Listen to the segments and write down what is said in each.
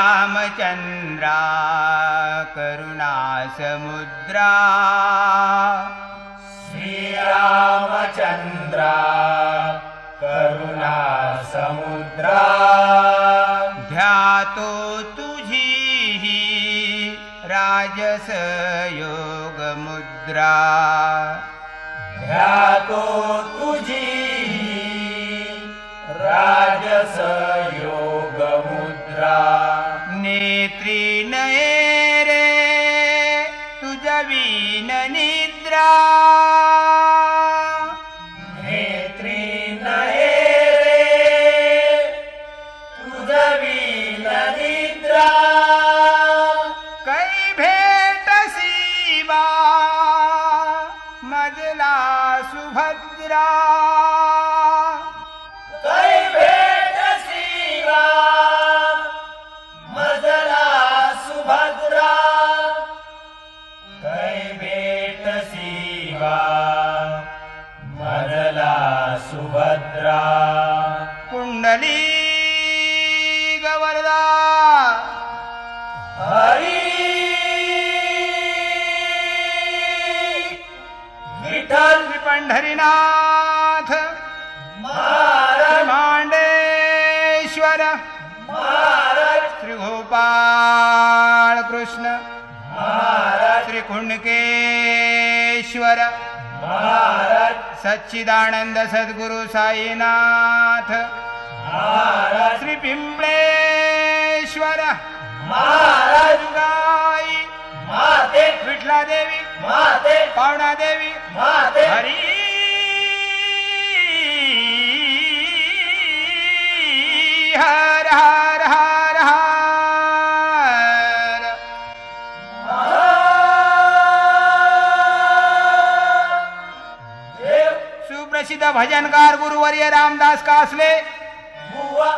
श्रीरामचन्द्रा करुणासमुद्रा श्रीरामचन्द्रा करुणासमुद्रा ध्यातो तुझी राजस योगमुद्रा ध्यातो तुझी राजस योगमुद्रा नेत्री नये रे तुझवीन निद्रा नेत्री नये रे तुझवीन निद्रा कै भेटसी बा मजला सुभद्रा कै भेटसी बा मजला सुभद्रा कै भेटसी बा मजला सुभद्रा कुंडली गवरदा हरी विठ्ठल पंढरीनाथ महाराज मांडेश्वर महाराज श्री गोपाळ कृष्ण महाराज श्री कुंडकेश्वर महाराज सच्चिदानंद सद्गुरु साईनाथ महाराज श्री पिंपळेश्वर महाराज गाई माते विठला देवी माते पावना देवी माते हरी हर हर हर हर देव सुप्रसिद्ध भजनकार गुरुवर्य रामदास कासले बुवा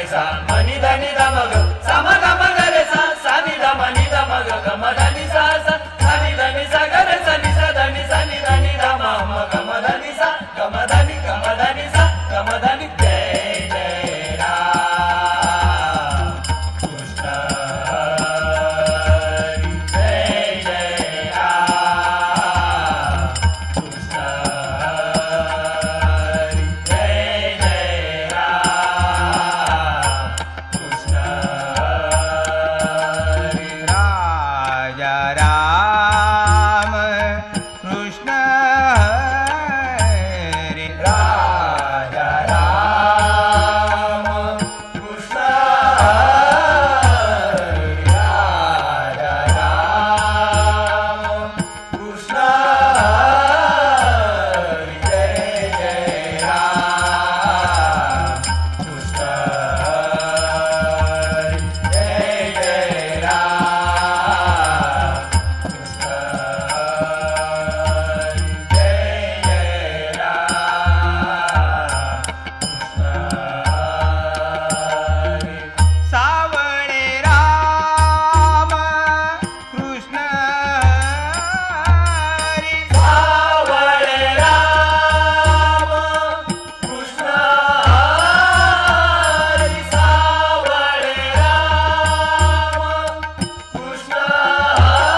रे सा मनी धनी ध मग सा म ग म ग रे सा सा नि ध मनी ध मग ग म धनी सा सा सा नि धनी सा ग रे सा नि सा धनी सा नि धनी ध म म ग म धनी सा ग म धनी सा ग म धनी जय जय राम कृष्ण हरी जय जय राम कृष्ण हरी जय जय राम कृष्ण हरी राजा राम कृष्ण हरी राजा राम कृष्ण हरी राजा राम कृष्ण हरी जय जय राम कृष्ण हरी जय जय राम कृष्ण हरी जय जय राम कृष्ण हरी सावळे राम कृष्ण हरी सावळे राम कृष्ण हरी सावळे राम कृष्ण हरी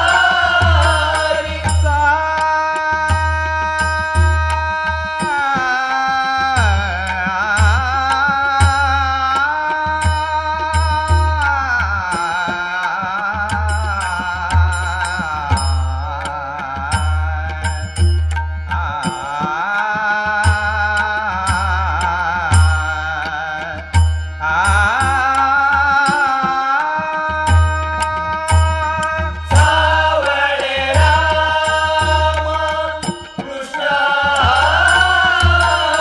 सावळे राम कृष्ण हरी सावळे राम कृष्ण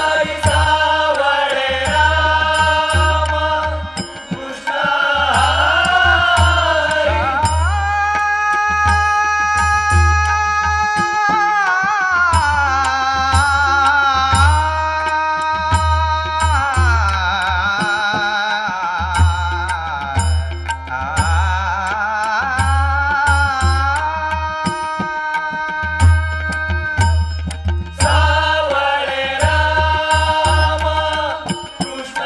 हरी सावळे राम कृष्ण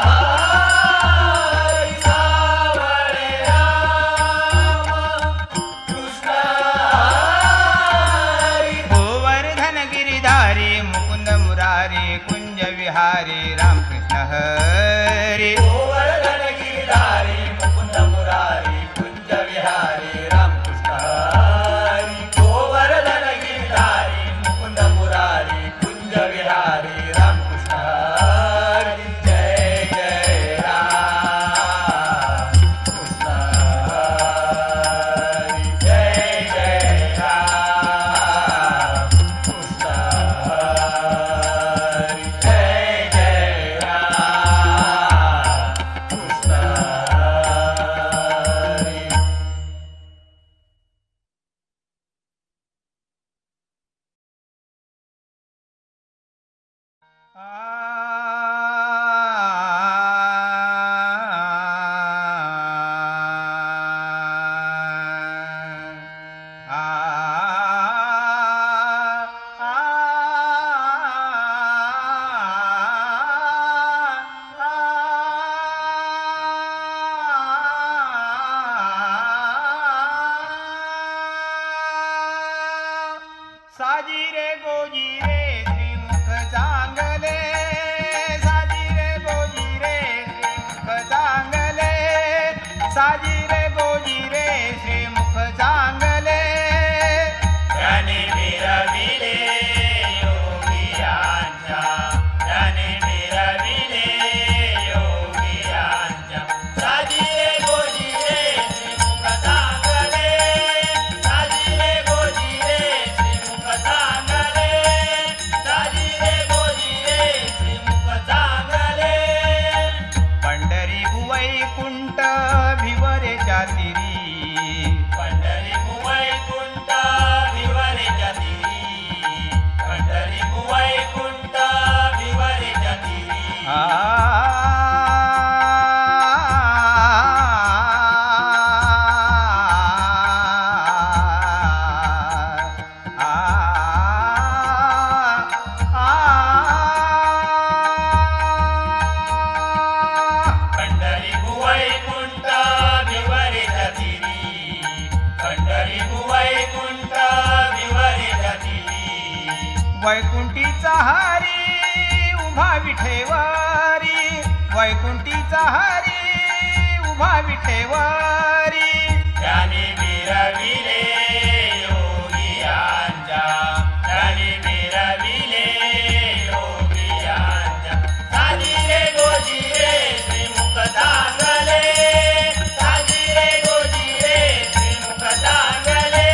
हरी सावळे राम कृष्ण हरी गोवर्धन गिरिधारी मुकुंद मुरारी कुंज विहारी रामकृष्ण हरी गोवर्धन गिरिधारी मुकुंद मुरारी कुंज विहारी रामकृष्ण हरी गोवर्धन गिरिधारी मुकुंद मुरारी कुंज विहारी रामकृष्ण हरी जय जय राम कृष्ण हरी जय जय राम कृष्ण हरी जय जय राम कृष्ण हरी साजी रे गोजी रे त्रिमुख चांगले वैकुंठीचा हरी उभा विठेवारी, वैकुंठीचा हरी उभा विठेवारी. त्याने मिरविले योगियांच्या, त्याने मिरविले योगियांच्या. साजिरे गोजिरे श्रीमुख चांगले, साजिरे गोजिरे श्रीमुख चांगले,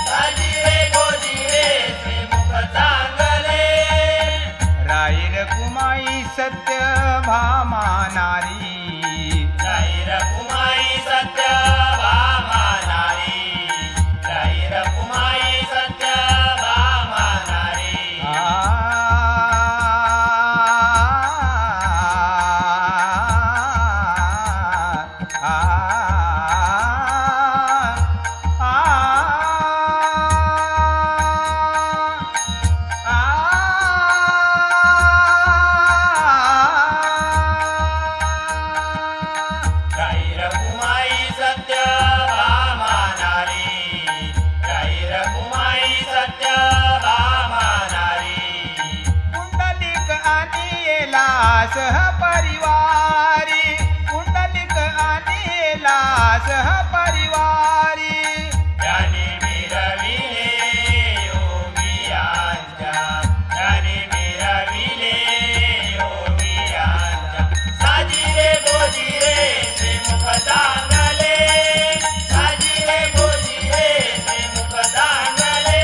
साजिरे गोजिरे श्रीमुख चांगले. राईर कुमाई सत्य भामा नारी, राईर कुमाई सत्य भामा नारी, राईर कुमाई सत्य भामा नारी. राईर कुमाई सत्य भामा नारी, राईर कुमाई सत्य भामा नारी. कुंडलिक आणिला सहपरिवारी, कुंडलिक आणिला सहपरिवारी. त्याने मिरविले योगियांच्या, त्याने मिरविले योगियांच्या. साजिरे गोजिरे श्रीमुख चांगले, साजिरे गोजिरे श्रीमुख चांगले,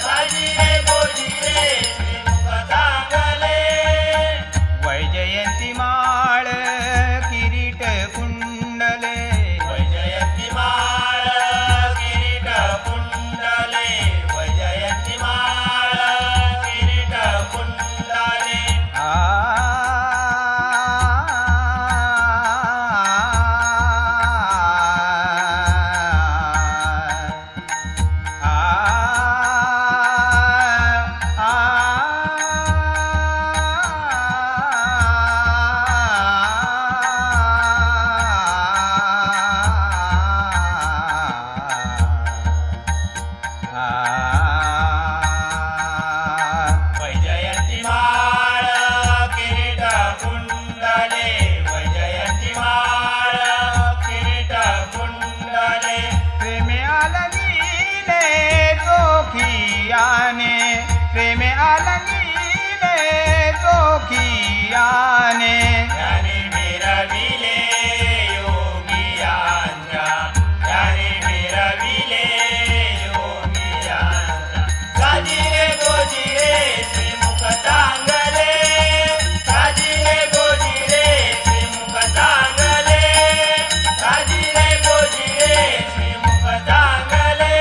साजिरे गोजिरे श्रीमुख चांगले. वैजयंती माळ किरीट कुंडले, वैजयंती माळ किरीट कुंडले, वैजयंती माळ किरीट कुंडले. वैजयंती माळ किरीट कुंडले, वैजयंती माळ किरीट कुंडले. प्रेमे आलनीले जोखियाने, प्रेमे आलनीले जोखियाने. त्याने मिरविले योगियांच्या, त्याने मिरविले योगियांच्या. साजिरे गोजिरे श्रीमुख चांगले, साजिरे गोजिरे श्रीमुख चांगले, साजिरे गोजिरे श्रीमुख चांगले.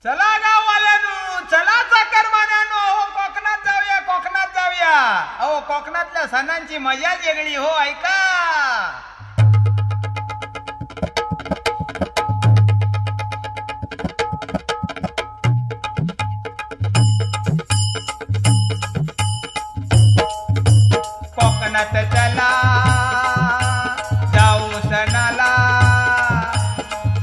चला गाववाल्यानो, चला चाकरमान्यानो, कोकणात जाऊया, कोकणात जाऊया. अहो कोकणातल्या सणांची मजा वेगळी हो, ऐका. कोकणात चला जाऊ सणाला,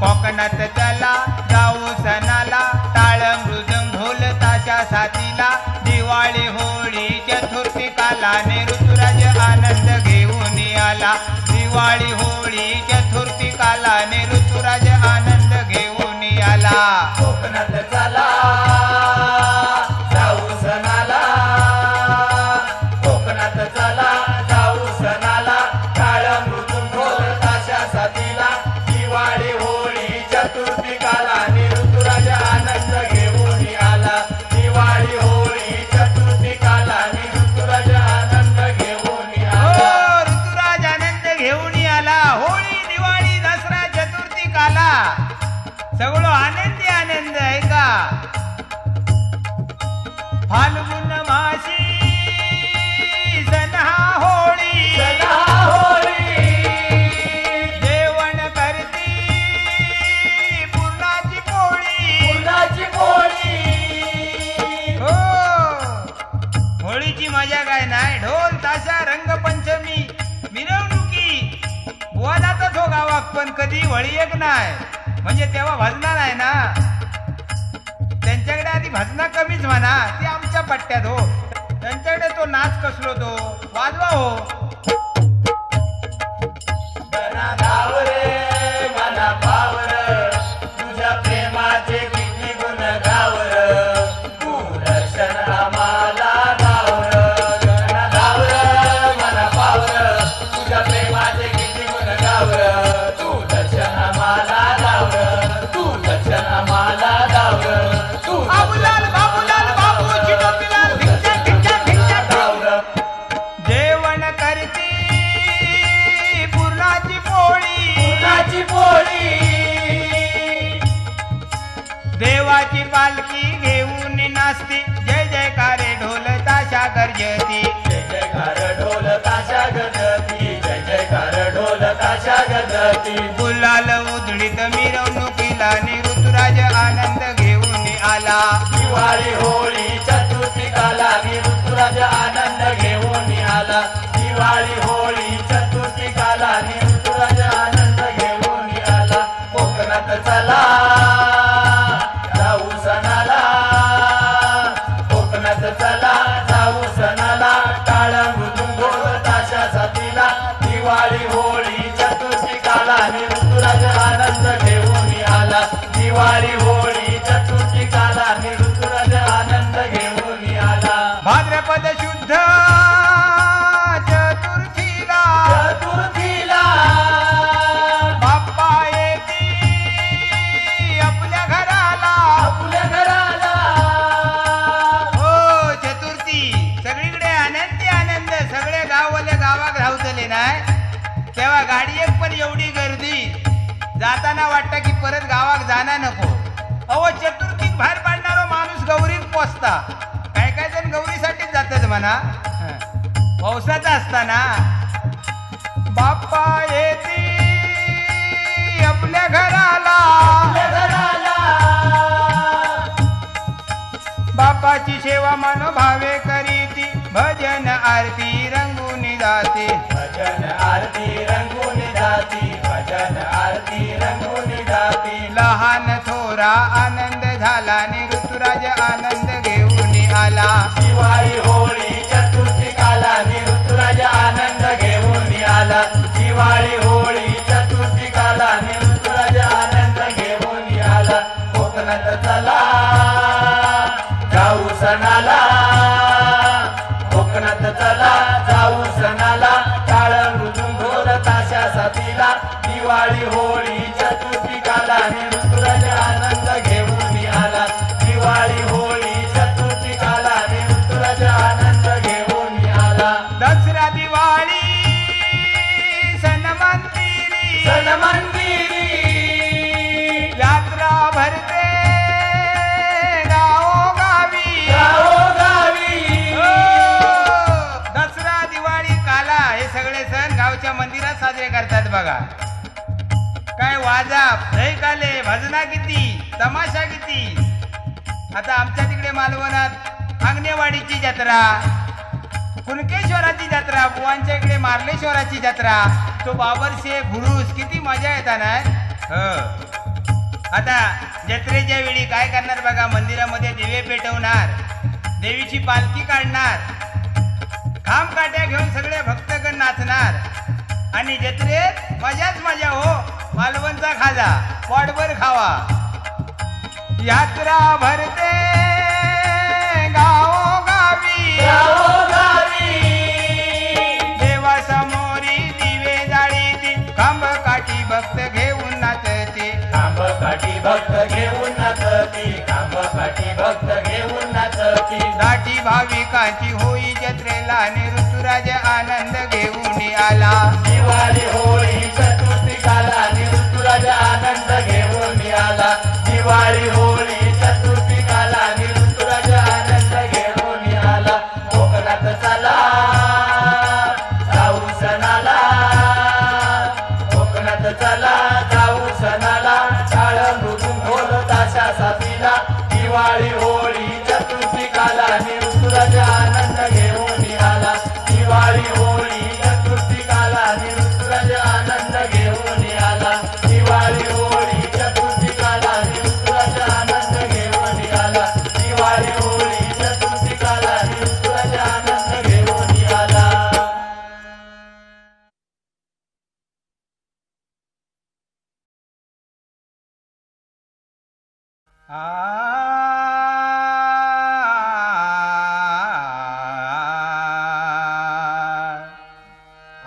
कोकणात चला जाऊ सणाला. टाळ मृदंग ढोल ताशा साथीला, दिवाळी होळी चतुर्थी कालाने ऋतुराज आनंद घेऊन आला. दिवाळी होळी चतुर्थी कालाने ऋतुराज आनंद घेऊन आला. कोकणात चला जाऊ सणाला, कोकणात चला जाऊ सणाला. टाळ मृदुंग ढोल ताशा साथीला, दिवाळी होळी चतुर्थी कालाने ऋतुराज आनंद घेऊन आला. दिवाळी होळी चतुर्थी कालाने ऋतुराज आनंद घेऊन हो, आला. ऋतुराज आनंद घेऊन आला. होळी दिवाळी दसरा चतुर्थी काला सगळं आनंदी आनंद आहे का. फाल्गुन मासी सण हा होळी, सणा होळी जेवण करती पूर्णाची पोळी. पुरणाची पोळी. हो, होळीची मजा काय नाही. ढोल ताशा रंगपंचमी मिरवणुकी बोलातच पण कधी वळी एक नाही, म्हणजे तेव्हा भजणार आहे ना. त्यांच्याकडे आधी भजना कमीच म्हणा, ती आमच्या पट्ट्यात हो. त्यांच्याकडे तो नाच कसलो तो वाजवा हो. मना पावर तुझ्या प्रेमाचे किती गुण गावर, तू दर्शन आम्हाला गावर. मना पावर तुझ्या प्रेमाचे किती गुण गावर, तू दर्शन आम्हाला गावर, तू दर्शन आम्हाला गावर, तू बाबूलाल बाबूलाल बाबू चिटोपीलाल भिक्षा भिक्षा भिक्षा गावर. जेवण करती पुरणाची पोळी, पुरणाची पोळी देवाची पालखी घेऊन नाचती, जय जयकारे ढोल ताशा गर्जती. जय जयकार ढोल ताशा गजती, जय जयकार ढोल ताशा गजती. गुलाल उधळीत मिरवणुकीला ऋतुराज आनंद घेऊन आला. दिवाळी होळी चतुर्थीकाला ऋतुराज आनंद घेऊन आला. दिवाळी होळी चतुर्थीकाला ऋतुराज आनंद घेऊन आला. कोकणात चला जाऊ सणाला, कोकणात चला जाऊ सणाला, टाळ मृदुंग ताशा साथीला. दिवाळी होळी चतुर्थीकाला ऋतुराज आनंद घेऊन आला. दिवाळी होळी चतुर्थीकाला ऋतुराज आनंद घेऊन आला. भाद्रपद शुद्ध चतुर्थीला चतुर्थीला बाप्पा येती आपल्या घराला. आपल्या घराला हो चतुर्थी सगळीकडे आनंदी आनंद, सगळे गाववाले गावात धावतले नाही. तेव्हा गाडी एक पण एवढी गर्दी, जाताना वाटतं की परत गावात जाणं नको. अहो चतुर्थीत बाहेर पाडणारा माणूस गौरीत पोचता. काय काय जण गौरीसाठीच जातात म्हणा, पावसाचा असताना. बाप्पा येती आपल्या घराला, आपल्या घराला बापाची सेवा मनोभावे करीती, भजन आरती रंगून जाते. भजन आरती रंगून जाती, भजन आरती रंगून जाती. लहान थोरा आनंद झाला ऋतुराज आनंद घेऊन आला. दिवाळी होळी चतुर्थीकाला ऋतुराज आनंद घेऊन आला. दिवाळी होळी चतुर्थीकाला ऋतुराज आनंद घेऊन आला. कोकणात चला जाऊ सणाला, कोकणात चला जाऊ सणाला, टाळ मृदुंग ढोल ताशा साथीला. दिवाळी होळी चतुर्थीकाला ऋतुराज आनंद घेऊन आला. दिवाळी होळी चतुर्थीकाला ऋतुराज आनंद घेऊन आला. दसरा दिवाळी सण मंदिरी, सण मंदिरी यात्रा भरते गावोगावी. गावोगावी हो, दसरा दिवाळी काला हे सगळे सण गावच्या मंदिरात साजरे करतात बघा. काय वाजा दही काले, भजना किती, तमाशा किती. आता आमच्या तिकडे मालवणात आंगणेवाडीची जत्रा, कुणकेश्वराची जत्रा, बुवांच्या इकडे मार्लेश्वराची जत्रा, तो बाबरशे गुरुस, किती मजा येतात ना. आता जत्रेच्या वेळी काय करणार बघा, मंदिरामध्ये दिवे पेटवणार, देवीची पालखी काढणार, खांब काट्या घेऊन सगळे भक्तगण नाचणार आणि जत्रेत मजाच मजा हो. मालवणचा खाजा पोटभर खावा. यात्रा भरते गावोगावी, गावोगावी देवासमोरी दिवे जाळीती, खांब काठी भक्त घेऊन नाचते. खांब काठी भक्त घेऊन नाचती, खांब काठी भक्त घेऊन नाचती. दाटी भाविकांची होई जत्रेला ऋतुराज आनंद घेऊन आला. दिवाळी होळी चतुर्थीकाला ऋतुराज आनंद घेऊन आला. दिवाळी होळी चतुर्थीकाला ऋतुराज आनंद घेऊन आला. कोकणात चला जाऊ सणाला, कोकणात चला जाऊ सणाला, टाळ मृदुंग ढोल ताशा साथीला. दिवाळी होळी चतुर्थीकाला ऋतुराज आनंद घेऊन आला. दिवाळी होळी चतुर्थीकाला ऋतुराज आनंद घेऊन आला.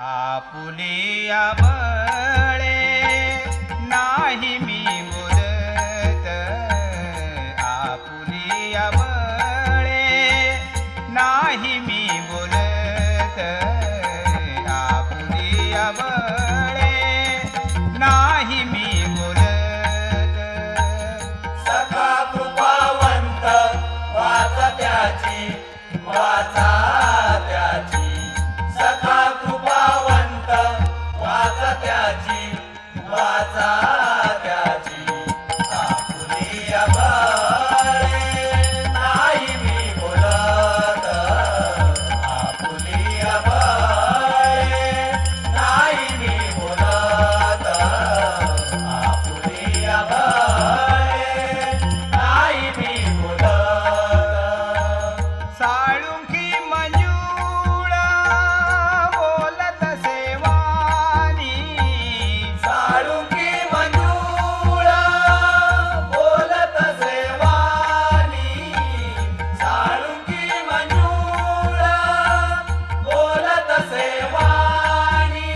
आपुलिया बळे नाही मी बोलत, आपुलिया बळे नाही मी बोलत, आपुलिया बळे नाही मी बोलत. सखा कृपावंत वाचा त्याची, वाचा त्याची. सखा कृपावंत वाचा त्याची, वाचा त्याची. आपुलिया बळे नाही मी बोलत, आपुलिया बळे नाही मी बोलत, आपुलिया बळे नाही मी बोलत. साळुंखी मंजूळ बोलत सेवानी, साळुंखी मंजूळ बोलत सेवानी, साळुंखी मंजूळ बोलत सेवानी.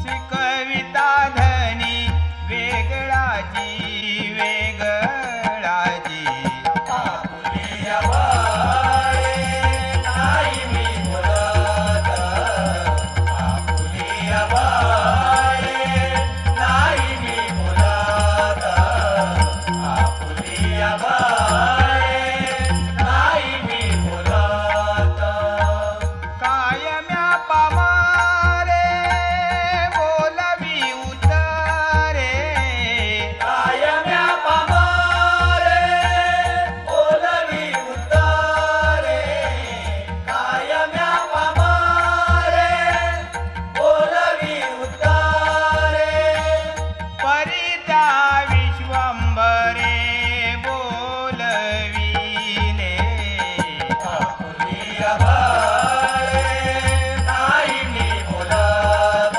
शिकविता धनी वेगळाची वेगळाची, आपुलिया बळे नाही मी बोलत, आपुलिया बळे नाही मी बोलत, आपुलिया बळे नाही मी बोलत. कायम्या पामारे बोलवी उतरे, कायम्या पामारे बोलवी उतारे, कायम्या पामारे बोलवी उतारे. परित्या विश्वंभरे बोलविले, आपुलिया बळे नाही मी बोलत,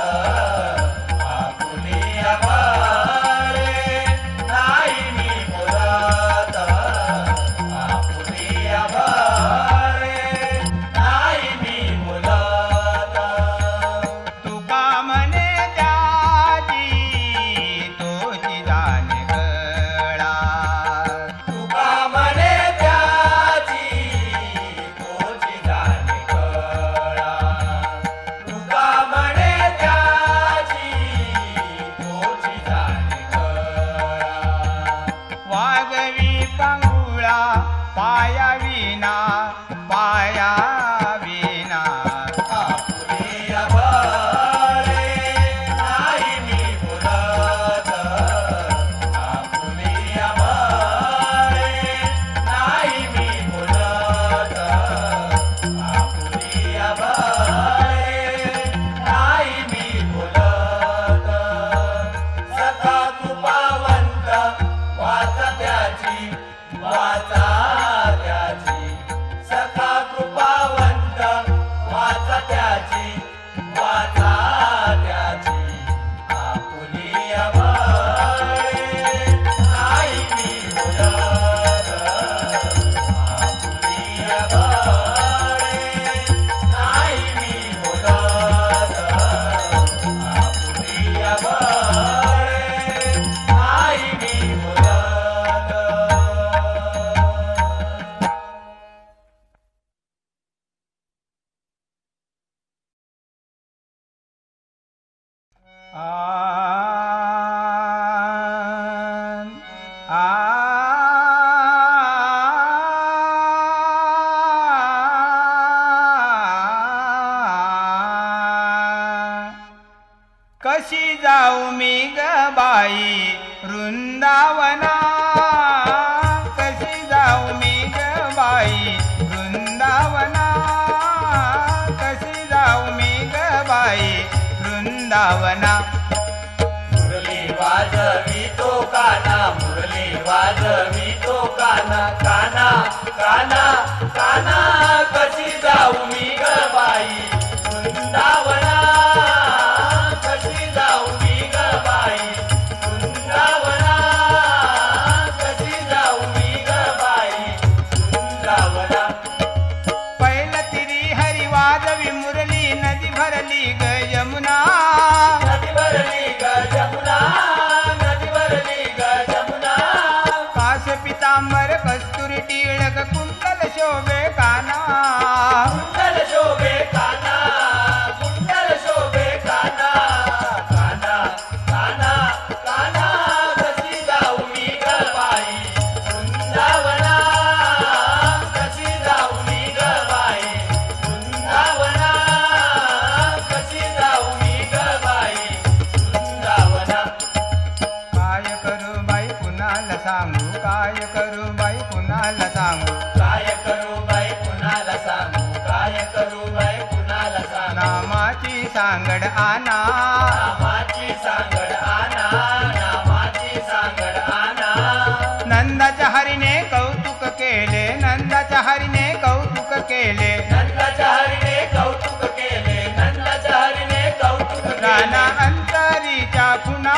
आपुलिया बळे नाही मी बोलत, आपुलिया बळे नाही मी बोलत. तुका म्हणे त्याची तोची जाणे कळा, तुका म्हणे त्याची तोची जाणे कळा, तुका म्हणे त्याची तोची जाणे कळा. वागवी पांगुळा पाया विना, पाया विना. आपुलिया बळे नाही मी बोलत, आपुलिया बळे नाही मी बोलत, आपुलिया बळे नाही मी बोलत. सखा कृपावंत वाचा त्याची, वाचा त्याची. सखा कृपावंत वाचा त्याची, वाचा त्याची. आपुलिया बळे नाही मी बोलत, आपुलिया बळे नाही मी बोलत, आपुलिया बळे नाही मी बोलत. कशी जाऊ मी ग बाई वृंदावना, कशी जाऊ मी ग बाई वृंदावना, कशी जाऊ मी ग बाई वृंदावना. मुरली वाजवी तो काना, मुरली वाजवी तो काना, काना काना काना. कशी जाऊ मी ग बाई वृंदावना, कशी जाऊ मी ग बाई वृंदावना, कशी जाऊ काय करू बाई कुणाला सांगू काय करू बाई कुणाला सांगू काय करू बाई कुणाला सांगू नामाची सांगड आना नामाची सांगड आना नामाची सांगड आना नंदाच्या हरीने कौतुक केले नंदाच्या हरीने कौतुक केले नंदाच्या हरीने कौतुक केले नंदाच्या हरीने कौतुक राना केले अंतरीच्या खुना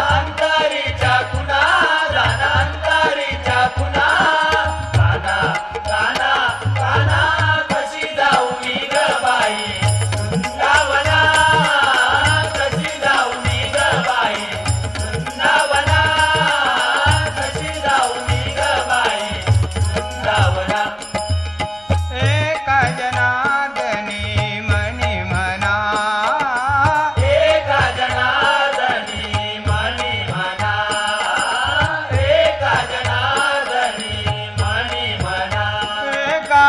अंतरीच्या खुणा राना अंतरीच्या खुणा काना काना काना कशी जाऊ मी ग बाई वृंदावना कशी जाऊ मी ग बाई वृंदावना कशी जाऊ मी ग बाई वृंदावना एका जनार्दनी मनी म्हणा एका जनार्दनी मणी म्हणा एका जनार्दनी मणी म्हणा एका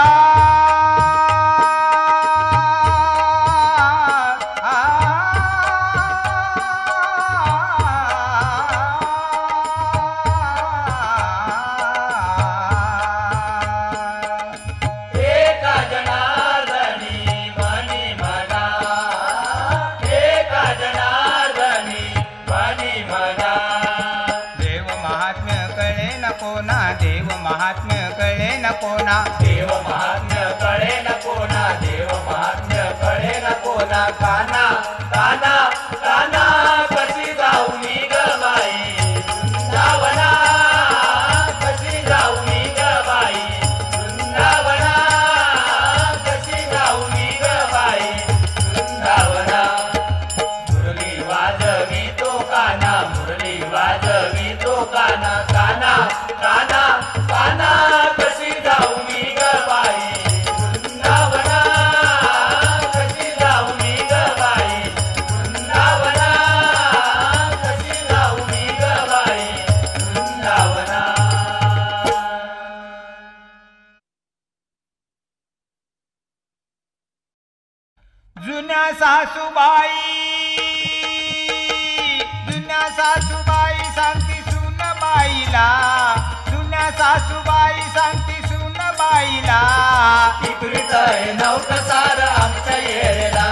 एका जनार्दनी मणी म्हणा एका जनार्दनी मणी म्हणा देव महात्म्य कळे न कोणा देव महात्म्य कळे न कोणा देव महात्म्य कळे न कोणा देव महात्म्य कळे न कोणा काना काना काना कशी जाऊ मी ग बाई वृंदावना कशी जाऊ मी ग बाई वृंदावना कशी जाऊ मी ग बाई वृंदावना मुरली वाजवी तो काना मुरली वाजवी तो काना काना काना काना कशी जाऊ मी ग बाई वृंदावना कशी जाऊ मी ग बाई वृंदावना कशी जाऊ मी ग बाई वृंदावना जुन्या सासूबाई सांगती सुनबाईला जुन्या सासूबाई सांगती सुनबाईला इप्रित हे नव्हतं सारं आमच्या येळेला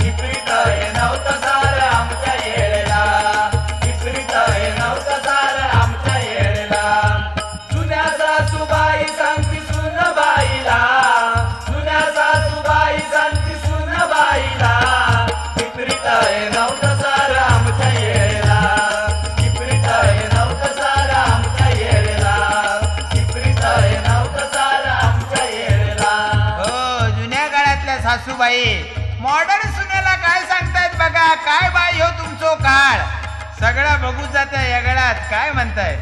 इप्रित हे नव्हतं सारं आमच्या येळेला इप्रित हे नव्हतं सारं आमच्या येळेला जुन्या सासूबाई सांगती सुनबाईला जुन्या सासूबाई सांगती सुनबाईला इप्रित हे नव्हतं सारं आमच्या येळेला इप्रित हे नव्हतं सारं आमच्या येळेला इप्रित हे नव्हतं सारं आमच्या येळेला हो जुन्या काळातल्या सासूबाई मॉडर्न सुनेला काय सांगतायत बघा काय बाई हो तुमचो काळ सगळा बघू जात या गळात काय म्हणताय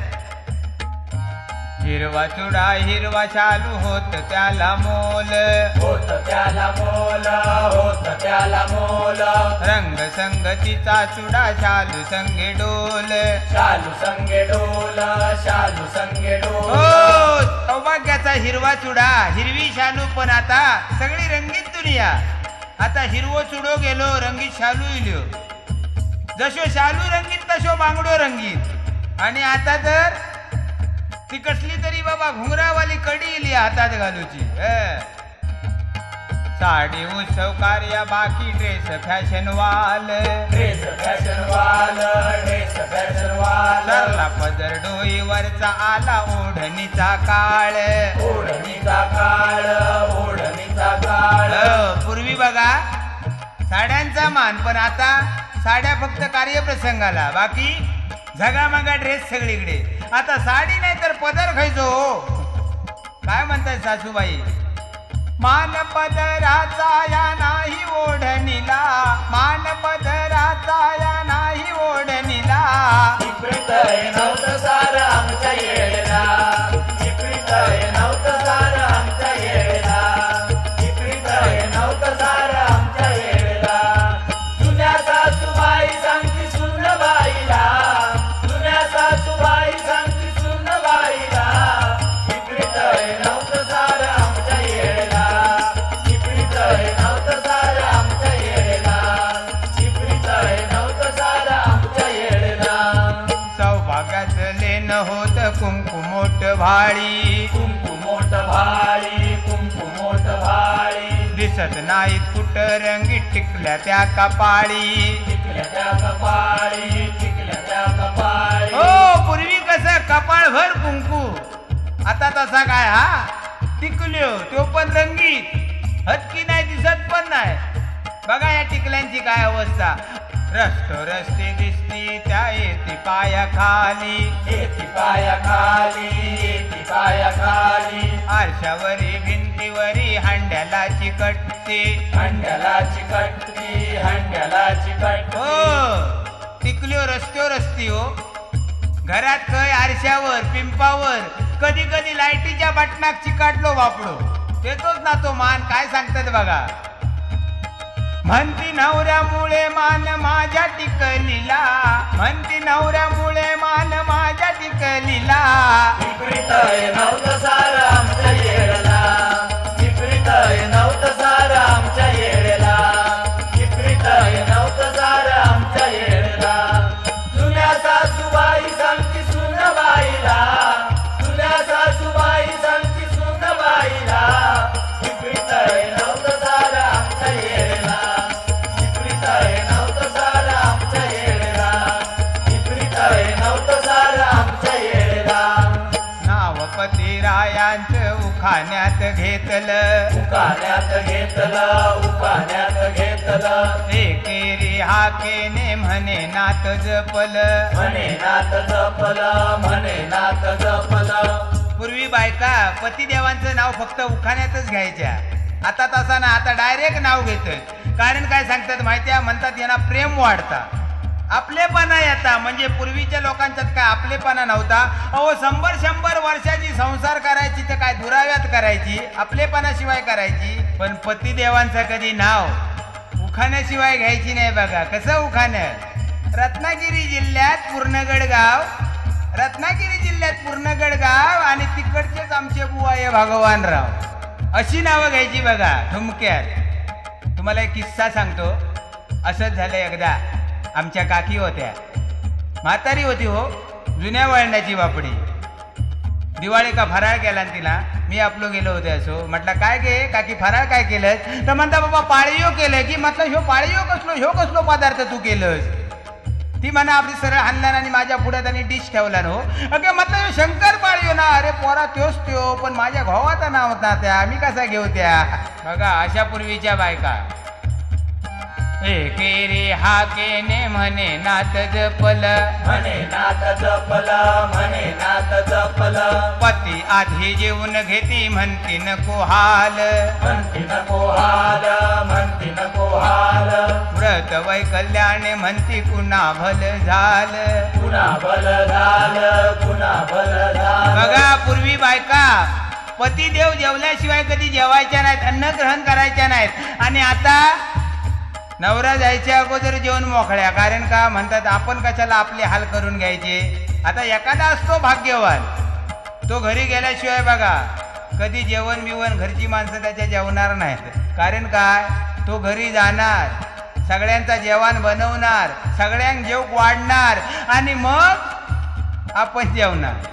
हिरवा चुडा हिरवा चालू होत त्याला मोल होत त्याला मोल होत त्याला मोल रंग संगतीचा चुडा चालू संगे डोल शालू संगे डोल शालू संगे हो डोल सौभाग्याचा हिरवा चुडा हिरवी शालू पण आता सगळी रंगीत दुनिया आता हिरवो चुडो गेलो रंगीत शालू इल्यो जशो शालू रंगीत तशो बांगडो रंगीत आणि आता तर ती कसली तरी बाबा घुंगरावाली कडी इली हातात घालूची साडी उत्सव कार्य बाकी ड्रेस फॅशन वाल ड्रेस फॅशन वाल ड्रेस फॅशन वाल सरला पदर डोईवरचा आला ओढणीचा काळ ओढणीचा काळ ओढणीचा काळ पूर्वी बघा साड्यांचा मान पण आता साड्या फक्त कार्यप्रसंगाला बाकी झगामगा ड्रेस सगळीकडे आता साडी नाही तर पदर खायचो काय म्हणतात सासूबाई मान पदराचा या नाही ओढणीला मान पदराचा या नाही ओढणीला इप्रित हे नव्हतं सारं आमच्या येळेला इप्रित हे नव्हतं सारं आमच्या येळेला इप्रित हे नव्हतं सारं आमच्या येळेला जुन्या सासूबाई सांगती सुनबाईला जुन्या सासूबाई सांगती सुनबाईला इप्रित हे नव्हतं सारं आमच्या येळेला इप्रित हे नव्हतं सारं आमच्या येळेला इप्रित हे नव्हतं सारं आमच्या येळेला न होत कुंकुमोट भाळी कुंकुमोट भाळी कुंकुमोट भाळी दिसत नाहीत कुठ रंगी टिकल्या त्या कपाळी टिकल्या त्या कपाळी टिकल्या त्या कपाळी हो पूर्वी कसं कपाळभर कुंकू आता तसा काय हा टिकल्यो तो पण रंगीत हतकी नाही दिसत पण नाही बघा या टिकल्यांची काय अवस्था रस्तो रस्ते दिसती त्या येती पायाखाली येती पायाखाली येती पायाखाली आरशावरी भिंतीवरी हंड्याला चिकटते हंड्याला चिकटती हंड्याला चिकटती हो टिकल्यो रस्त्यो रस्ती हो घरात काय आरशावर पिंपावर कधी कधी लाईटीच्या बटनाक चिकाटलो वापडो देतोच ना तो मान काय सांगतात बघा म्हणती नवऱ्यामुळे मान माझ्या टिकलीला म्हणती नवऱ्यामुळे मान माझ्या टिकलीला विपरीत नव्हतं सारं आमच्या येळेला विपरीत नव्हतं सारं आमच्या येळेला विपरीत नव्हतं सारं आमच्या येळेला जुन्या सासूबाई सांगती सुनबाईला जुन्या सासूबाई सांगती सुनबाईला विपरीत नव्हतं सारं आमच्या येळेला विपरीत नव्हतं सारं आमच्या येळेला विपरीत नव्हतं सारं आमच्या येळेला नाव पतिरायांचं उखाण्यात घेतलं उखाण्यात घेतलं उखाण्यात घेतलं एकेरी हाकेने म्हणे नात जपलं म्हणे नात जपलं म्हणे नात जपलं पूर्वी बायका पतिदेवांचं नाव फक्त उखाण्यातच घ्यायच्या आता तसा ना आता डायरेक्ट नाव घेतात कारण काय सांगतात माहिती म्हणतात यांना प्रेम वाढता आपलेपणा येता म्हणजे पूर्वीच्या लोकांच्यात काय आपलेपणा नव्हता अहो 100 वर्षाची संसार करायची तर काय दुराव्यात करायची आपलेपणाशिवाय करायची पण पतिदेवांचं कधी नाव उखाण्याशिवाय घ्यायची नाही बघा कसं उखाणं रत्नागिरी जिल्ह्यात पूर्णगड गाव रत्नागिरी जिल्ह्यात पूर्णगड गाव आणि तिकडचेच आमचे बुवा आहे भगवानराव अशी नावं घ्यायची बघा ठुमक्यात तुम्हाला एक किस्सा सांगतो असंच झालं एकदा आमच्या काकी होत्या म्हातारी होती हो जुन्या वळणाची बापडी दिवाळी का फराळ केला तिला मी आपलो गेलो होते असो म्हटलं काय गे काकी फराळ काय केलंस तर म्हणता बाबा पाळीयो केलं की म्हटलं ह्यो पाळीयो कसलो पदार्थ तू केलंस ती म्हणा आपली सरळ हाणला आणि माझ्या पुढ्यात आणि डिश ठेवला नो अगे म्हटलं शंकर पाळीयो ना अरे पोरा त्योच त्यो पण माझ्या भावाचं नाव होता त्या मी कसा घेऊ त्या बघा अशा पूर्वीच्या बायका एकेरी हाकेने म्हणे नात जपलं म्हणे नात जपलं म्हणे नात जपलं पती आधी जेवून घेती म्हणती नको हाल म्हणती नको हाल म्हणती नको हाल व्रत वैकल्याने म्हणती कुणा भल झालं कुणा भल झालं कुणा भल झालं बघा पूर्वी बायका पतिदेव जेवल्याशिवाय कधी जेवायच्या नाहीत अन्न ग्रहण करायच्या नाहीत आणि आता नवरा जायच्या अगोदर जेवण मोकळ्या कारण का म्हणतात आपण कशाला आपले हाल करून घ्यायचे आता एखादा असतो भाग्यवान तो घरी गेल्याशिवाय बघा कधी जेवण बिवण घरची माणसं त्याच्या जेवणार नाहीत कारण काय तो घरी जाणार सगळ्यांचा जेवण बनवणार सगळ्यांक जेव वाढणार आणि मग आपण जेवणार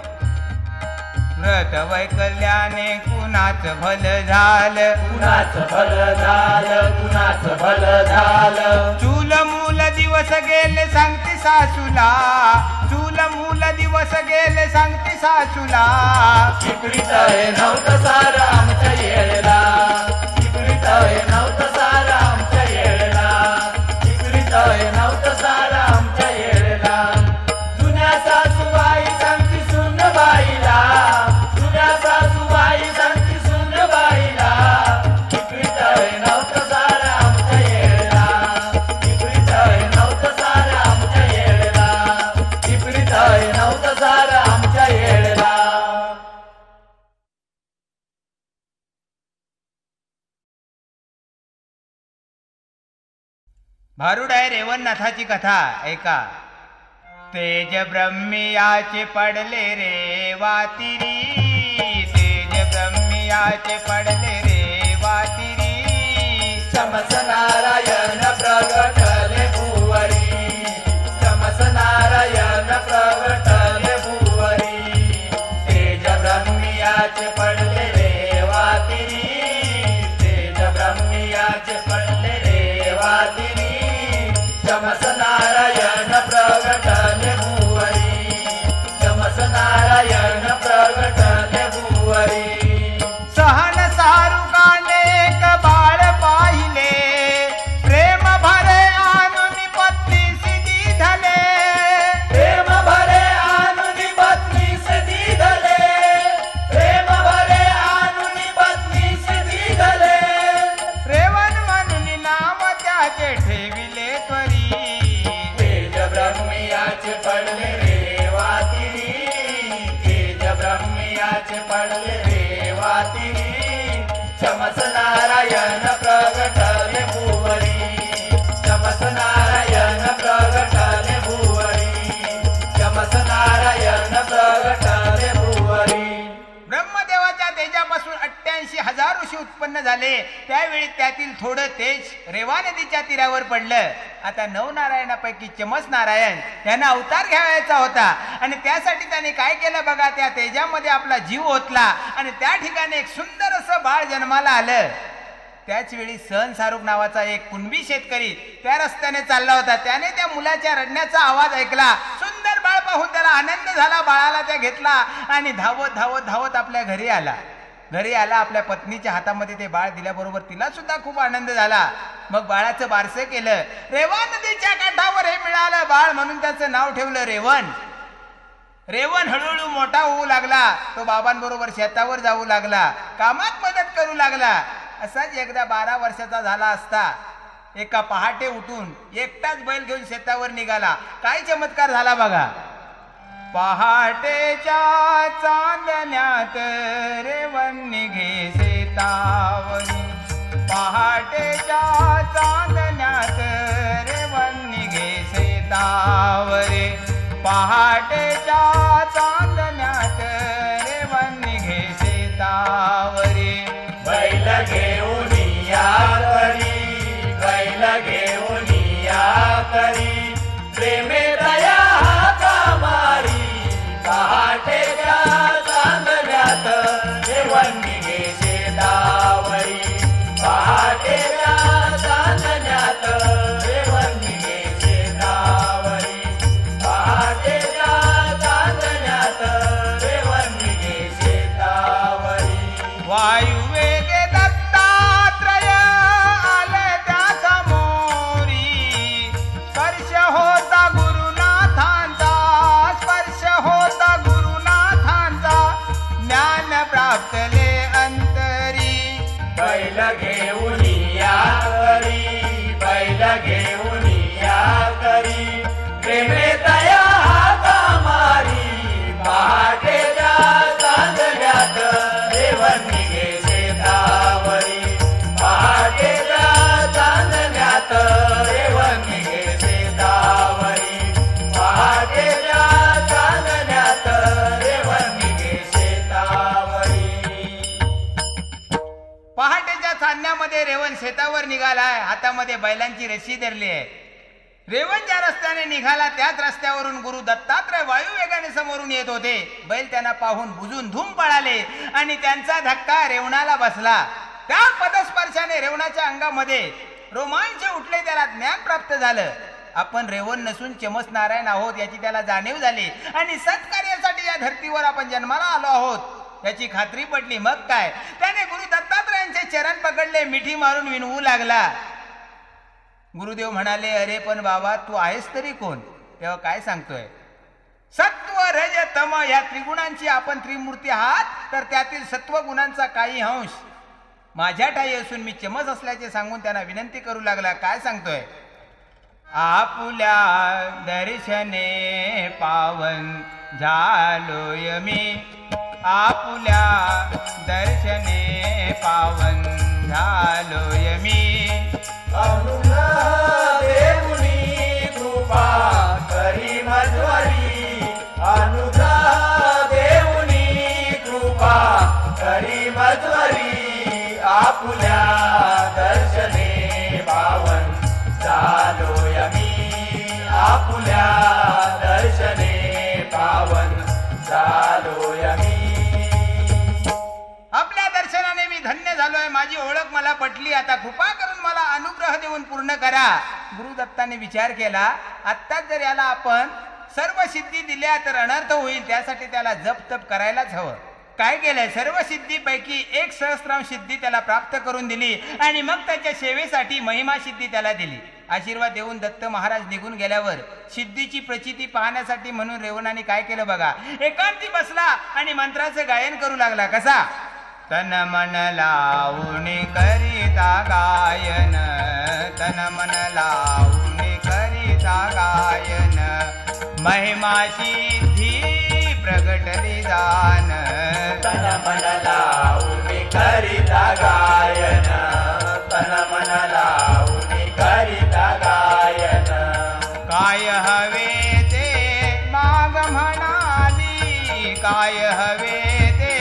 व्रत वैकल्याने कुणाच भल झालं कुणाच भल झालं कुणाच भल झालं चूल मूल दिवस गेले सांगती सासूला चूल मूल दिवस गेले सांगती सासूला विपरीत नव्हतं सारं आमच्या येळेला विपरीत नव्हतं सारं आमच्या येळेला विपरीत नव्हतं सारं आमच्या येळेला जुन्या सासूबाई सांगती सुनबाईला जुन्या सासूबाई सांगती सुनबाईला विपरीत नव्हतं सारं आमच्या येळेला विपरीत नव्हतं सारं आमच्या येळेला विपरीत नव्हतं सारं आमच्या येळेला भारुड आहे रेवणनाथाची कथा ऐका तेज ब्रह्मियाचे पडले रे वातिरी तेज ब्रह्मियाचे पडले रे वातिरी चमस नारायण प्रगटले भुवरी चमस नारायण प्रगटले भुवरी ब्रह्मियाचे पडले रे वातिनी, तेज ब्रह्मियाचे पडले रे वातिनी, चमस नारायण प्रगटले भुवरी, चमस नारायण प्रगटले भुवरी, चमस नारायण प्रगटले भुवरी. ब्रह्मदेवाच्या तेजापासून 88,000 ऋषी उत्पन्न झाले. त्यावेळी त्यातील थोडं तेज रेवा नदीच्या तीरावर पडलं. आता 9 नारायणापैकी चमस नारायण त्यांना अवतार घ्यायचा होता आणि त्यासाठी त्याने काय केलं बघा, त्या तेजामध्ये आपला जीव ओतला आणि त्या ठिकाणी एक सुंदर असं बाळ जन्माला आलं. त्याच वेळी सहन सारूक नावाचा एक कुणबी शेतकरी त्या रस्त्याने चालला होता. त्याने त्या मुलाच्या रडण्याचा आवाज ऐकला. सुंदर बाळ पाहून त्याला आनंद झाला. बाळाला त्या घेतला आणि धावत धावत धावत आपल्या घरी आला. घरी आला, आपल्या पत्नीच्या हातामध्ये ते बाळ दिल्याबरोबर तिला सुद्धा खूप आनंद झाला. मग बाळाचं बारसं केलं. रेवा नदीच्या काठावर हे मिळालं बाळ म्हणून त्याचं नाव ठेवलं रेवण. रेवण हळूहळू मोठा होऊ लागला. तो बाबांबरोबर शेतावर जाऊ लागला, कामात मदत करू लागला. असाच एकदा 12 वर्षाचा झाला असता एका पहाटे उठून एकटाच बैल घेऊन शेतावर निघाला. काय चमत्कार झाला बघा. पहाटेच्या चांदण्यात रेवण निघे शेतावरी, पहाटेच्या चांदण्यात रेवण निघे शेतावरी, पहाटेच्या चांदण्यात रेवण निघे शेतावरी. बैल घेऊन या करी, बैल घेऊन या करी, प्रेमे दया कामारी, पहाटेच्या चांदण्यात रेवण निघे शेतावरी, पहाटेच्या चांदण्यात रेवण निघे शेतावरी, पहाटेच्या चांदण्यात रेवण निघे शेतावरी. वायू वेगे दत्तात्रय आले त्या समोरी, स्पर्श होता गुरुनाथांचा, स्पर्श होता गुरुनाथांचा, ज्ञान प्राप्तले अंतरी. बैल घेऊन या करी, बैल घेऊन या करी, प्रेमे दया कामारी, पहाटेच्या चांदण्यात रेवण निघे शेतावरी, पहाटेच्या चांदण्यात रेवण निघे शेतावरी, पहाटेच्या चांदण्यात रेवण निघे शेतावरी. पहाटेच्या चांदण्यामध्ये रेवण शेतावर निघालाय. हातामध्ये बैलांची रशी धरली आहे. रेवण ज्या रस्त्याने निघाला त्याच रस्त्यावरून गुरु दत्तात्रय वायू वेगाने समोरून येत होते. बैल त्यांना पाहून बुजून धूम पळाले आणि त्यांचा धक्का रेवणाला बसला. त्या पदस्पर्शाने रेवणाच्या अंगामध्ये रोमांच उठले. त्याला ज्ञान प्राप्त झालं. आपण रेवण नसून चमस नारायण आहोत याची त्याला जाणीव झाली आणि सत्कार्यासाठी या धर्तीवर आपण जन्माला आलो आहोत याची खात्री पडली. मग काय, त्याने गुरु दत्तात्रयांचे चरण पकडले, मिठी मारून विनवू लागला. गुरुदेव म्हणाले, अरे पण बाबा तू आहेस तरी कोण? तेव्हा काय सांगतोय, सत्व रज तम या त्रिगुणांची आपण त्रिमूर्ती आहात, तर त्यातील सत्व गुणांचा काही अंश माझ्या ठाई असून मी चमस असल्याचे सांगून त्यांना विनंती करू लागला. काय सांगतोय, आपुल्या दर्शने पावन झालोय मी, आपुल्या दर्शने पावन झालोय मी, अनुग्रह देऊनी कृपा करी मध्वरी, अनुग्रह देऊनी कृपा करी मध्वरी, आपुल्या दर्शने पावन झालोय मी, आपुल्या दर्शने पावन झालोय मी. आपल्या दर्शनाने मी धन्य झालोय. माझी ओळख मला पटली. आता कृपा करून मला अनुग्रह देऊन पूर्ण करा. गुरुदत्ताने विचार केला, आत्ताच जर याला आपण सर्व सिद्धी दिल्या तर अनर्थ होईल. त्यासाठी त्याला जप तप करायलाच हवं. काय केलंय, सर्व सिद्धीपैकी 1 सहस्रांश सिद्धी त्याला प्राप्त करून दिली आणि मग त्याच्या सेवेसाठी महिमा सिद्धी त्याला दिली. आशीर्वाद देऊन दत्त महाराज निघून गेल्यावर सिद्धीची प्रचिती पाहण्यासाठी म्हणून रेवणाने काय केलं बघा, एकांती बसला आणि मंत्राचं गायन करू लागला. कसा, तन मन लावून करिता गायन, तन मन लावून करिता गायन, महिमा सिद्धी प्रगटली जान तन मन लावून करिता गायन तन मन लावून करिता गायन काय हवे ते माग म्हणाली काय हवे ते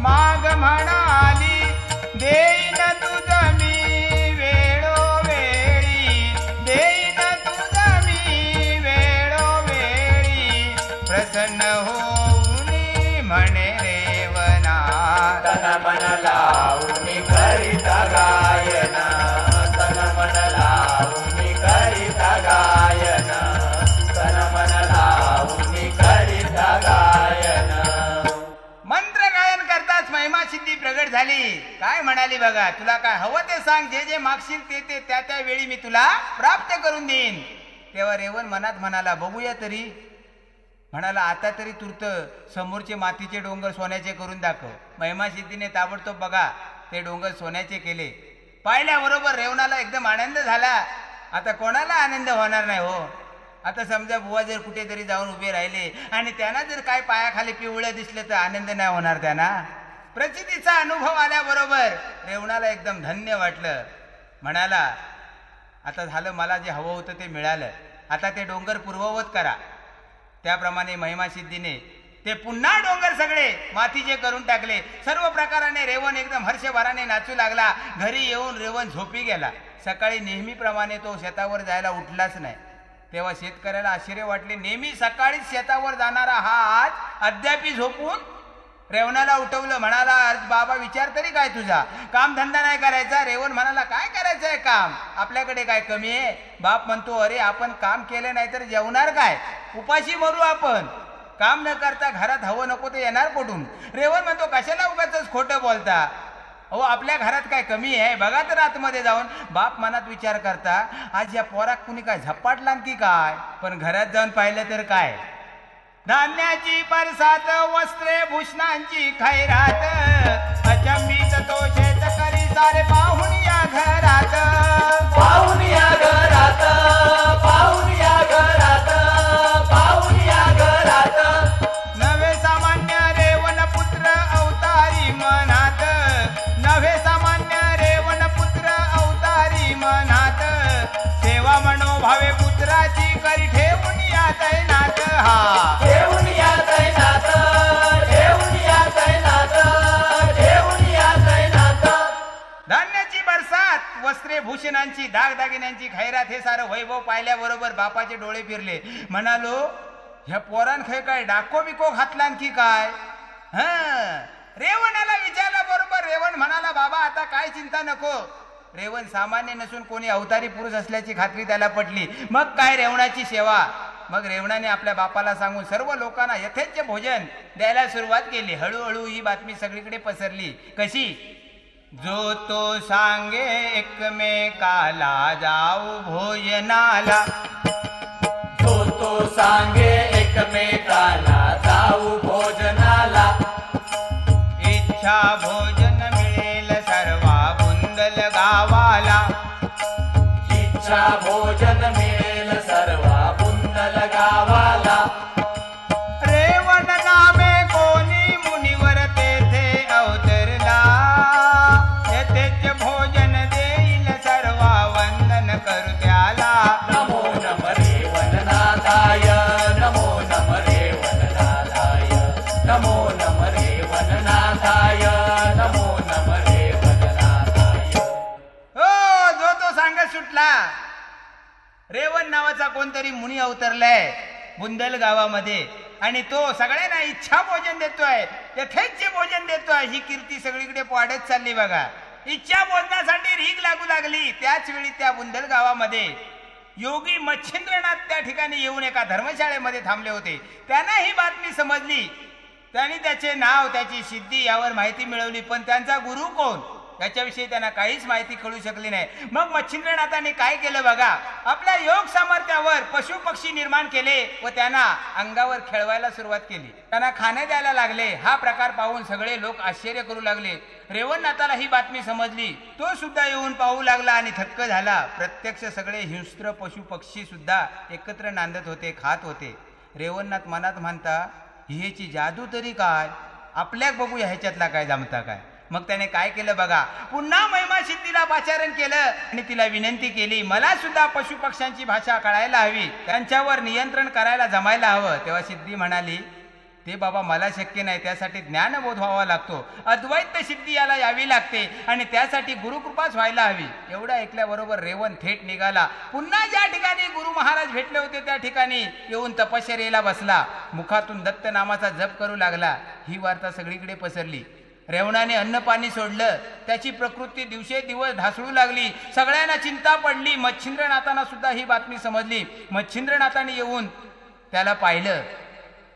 माग म्हणाली देईन तुझ मी वेळोवेळी देईन तुझ मी वेळोवेळी प्रसन्न होऊन म्हणे रेवना तन मन लावून करिता गायन तन मन लावून करिता गायन तन मन लावून करिता गायन मंत्र गायन करताच महिमा सिद्धी प्रगट झाली काय म्हणाली बघा तुला काय हवं ते सांग जे जे मागशील ते त्या त्या वेळी मी तुला प्राप्त करून देईन तेव्हा रेवण मनात म्हणाला बघूया तरी म्हणाला आता तरी तूर्त समोरचे मातीचे डोंगर सोन्याचे करून दाखव महिमा सिद्धीने ताबडतोब बघा ते डोंगर सोन्याचे केले पाहिल्याबरोबर रेवणाला एकदम आनंद झाला आता कोणाला आनंद होणार नाही हो आता समजा बुवा जर कुठेतरी जाऊन उभे राहिले आणि त्यांना जर काय पायाखाली पिवळं दिसलं तर आनंद नाही होणार त्यांना प्रचितीचा अनुभव आल्याबरोबर रेवणाला एकदम धन्य वाटलं म्हणाला आता झालं मला जे हवं होतं ते मिळालं आता ते डोंगर पूर्ववत करा त्याप्रमाणे महिमा सिद्धीने ते पुन्हा डोंगर सगळे मातीचे करून टाकले सर्व प्रकाराने रेवण एकदम हर्षभराने नाचू लागला घरी येऊन रेवण झोपी गेला सकाळी नेहमीप्रमाणे तो शेतावर जायला उठलाच नाही तेव्हा शेतकऱ्याला आश्चर्य वाटले नेहमी सकाळीच शेतावर जाणारा हा आज अद्यापी झोपून रेवणाला उठवलं म्हणाला बाबा विचार तरी काय तुझा कामधंदा नाही करायचा रेवण म्हणाला काय करायचं आहे काम आपल्याकडे काय कमी आहे बाप म्हणतो अरे आपण काम केलं नाही तर जेवणार काय उपाशी मरू आपण काम न करता घरात हवं नको ते येणार कुठून रेवण म्हणतो कशाला उगाच खोटं बोलता अहो आपल्या घरात काय कमी आहे बघा तर आतमध्ये जाऊन बाप मनात विचार करता आज या पोराक कुणी काय झपाटला की काय पण घरात जाऊन पाहिलं तर काय धान्याची परसात वस्त्रे भूषणांची खैरात अचंबित तो शेतकरी सारे पाहून या घरात पाहून या घरात पाहून या घरात पाहून या घरात नवे सामान्य रेवण पुत्र अवतारी मनात नवे सामान्य रेवण पुत्र अवतारी मनात सेवा मनोभावे पुत्राची करी ठेवून या तैनात हा ठेवून या तैनात ठेवून या तैनात ठेवून या तैनात धान्याची बरसात वस्त्रे भूषणांची दागदागिन्यांची खैरात हे सारं वैभव पाहिल्याबरोबर बापाचे डोळे फिरले म्हणालो ह्या पोरान खै काय डाको बिको घातला की काय रेवणाला विचारल्याबरोबर रेवण म्हणाला बाबा आता काय चिंता नको रेवण सामान्य नसून कोणी अवतारी पुरुष असल्याची खात्री त्याला पटली मग काय रेवणाची सेवा मग रेवणाने आपल्या बापाला सांगून सर्व लोकांना यथेच्छ भोजन द्यायला सुरुवात केली हळूहळू ही बातमी सगळीकडे पसरली कशी जो तो सांगे एकमेकाला जाऊ भोजनाला जो तो सांगे एकमेकाला जाऊ भोजनाला इच्छा भोजन मिळेल सर्वा बुंदल गावाला इच्छा भोजन मिळेल सर्वा बुंदल गावाला रेवण नामे कोणी मुनिवर तेथे अवतरला यथेच भोजन देईल सर्वा वंदन करू त्याला नमो नम रेवणनाथाय नमो नम रेवणनाथाय नमो नम रेवणनाथाय नमो नम रेवणनाथाय हो जो तो सांगत सुटला रेवण नावाचा कोणतरी मुनी अवतरलाय बुंदल गावामध्ये आणि तो सगळ्यांना इच्छा भोजन देतोय यथेच्छ भोजन देतोय ही कीर्ती सगळीकडे वाढत चालली बघा इच्छा भोजनासाठी रीग लागू लागली त्याच वेळी त्या बुंदल गावामध्ये योगी मच्छिंद्रनाथ त्या ठिकाणी येऊन एका धर्मशाळेमध्ये थांबले होते त्यांना ही बातमी समजली त्यांनी त्याचे नाव त्याची सिद्धी यावर माहिती मिळवली पण त्यांचा गुरु कोण याच्याविषयी त्यांना काहीच माहिती कळू शकली नाही मग मच्छिंद्रनाथाने काय केलं बघा आपल्या योग सामर्थ्यावर पशु पक्षी निर्माण केले व त्यांना अंगावर खेळवायला सुरुवात केली त्यांना खाणे द्यायला लागले हा प्रकार पाहून सगळे लोक आश्चर्य करू लागले रेवणनाथाला ही बातमी समजली तो सुद्धा येऊन पाहू लागला आणि थक्क झाला प्रत्यक्ष सगळे हिंस्त्र पशु पक्षी सुद्धा एकत्र नांदत होते खात होते रेवणनाथ मनात म्हणता ह्याची जादू तरी काय, आपल्याक बघूया ह्याच्यातला काय जमता काय. मग त्याने काय केलं बघा, पुन्हा महिमा सिद्धीला पाचारण केलं आणि तिला विनंती केली, मला सुद्धा पशुपक्ष्यांची भाषा कळायला हवी, त्यांच्यावर नियंत्रण करायला जमायला हवं. तेव्हा सिद्धी म्हणाली, ते बाबा मला शक्य नाही, त्यासाठी ज्ञानबोध व्हावा लागतो, अद्वैत सिद्धी याला यावी लागते आणि त्यासाठी गुरुकृपाच व्हायला हवी. एवढं ऐकल्याबरोबर रेवण थेट निघाला. पुन्हा ज्या ठिकाणी गुरु महाराज भेटले होते त्या ठिकाणी येऊन तपश्चर्येला बसला. मुखातून दत्त नामाचा जप करू लागला. ही वार्ता सगळीकडे पसरली. रेवणाने अन्न पाणी सोडलं, त्याची प्रकृती दिवसेदिवस ढासळू लागली. सगळ्यांना चिंता पडली. मच्छिंद्रनाथांना सुद्धा ही बातमी समजली. मच्छिंद्रनाथाने येऊन त्याला पाहिलं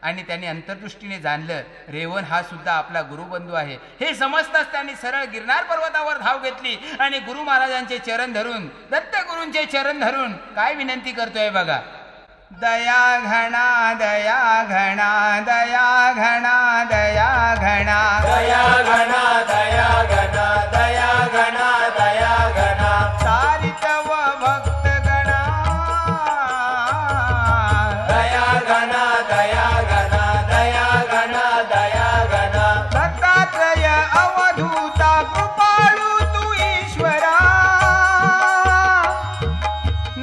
आणि त्यांनी अंतर्दृष्टीने जाणलं रेवण हा सुद्धा आपला गुरुबंधू आहे. हे समजताच त्यांनी सरळ गिरनार पर्वतावर धाव घेतली आणि गुरु महाराजांचे चरण धरून, दत्त गुरूंचे चरण धरून काय विनंती करतोय बघा, दया घणा दया घणा दया घणा दया घणा दया घना दया घना दया घना दया घना सारितव भक्त गणा दया घना दया घना दया घना दया घना दत्तात्रय अवधूता कृपाळू तू ईश्वरा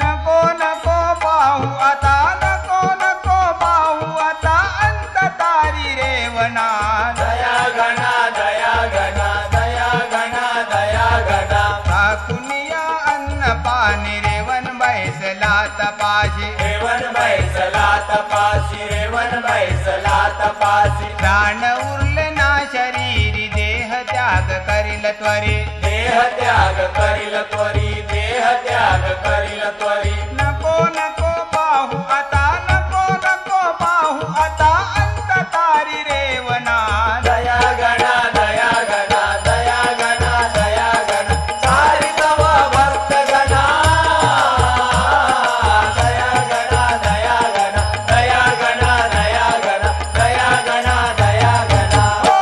नको नको पाहू आता नको नको पाहू आता अंत तारी रेवणा दया घना दया घना दया घना दया घना कुनिया अन्न पाणी रेवण बैसला तपाशी रेवण बैसला तपासी रेवण बैसला तपासी प्राण उरले ना शरीरी देह त्याग करील त्वरी देह त्याग करील त्वरी देह त्याग करील त्वरी नको नको पाहू आता नको नको पाहू आता अंत तारी रेवणा दया घना दया घना दया घना दया घना सारी तव भक्त गणा दया घना दया घना दया घना दया घना दया घना दया घना हो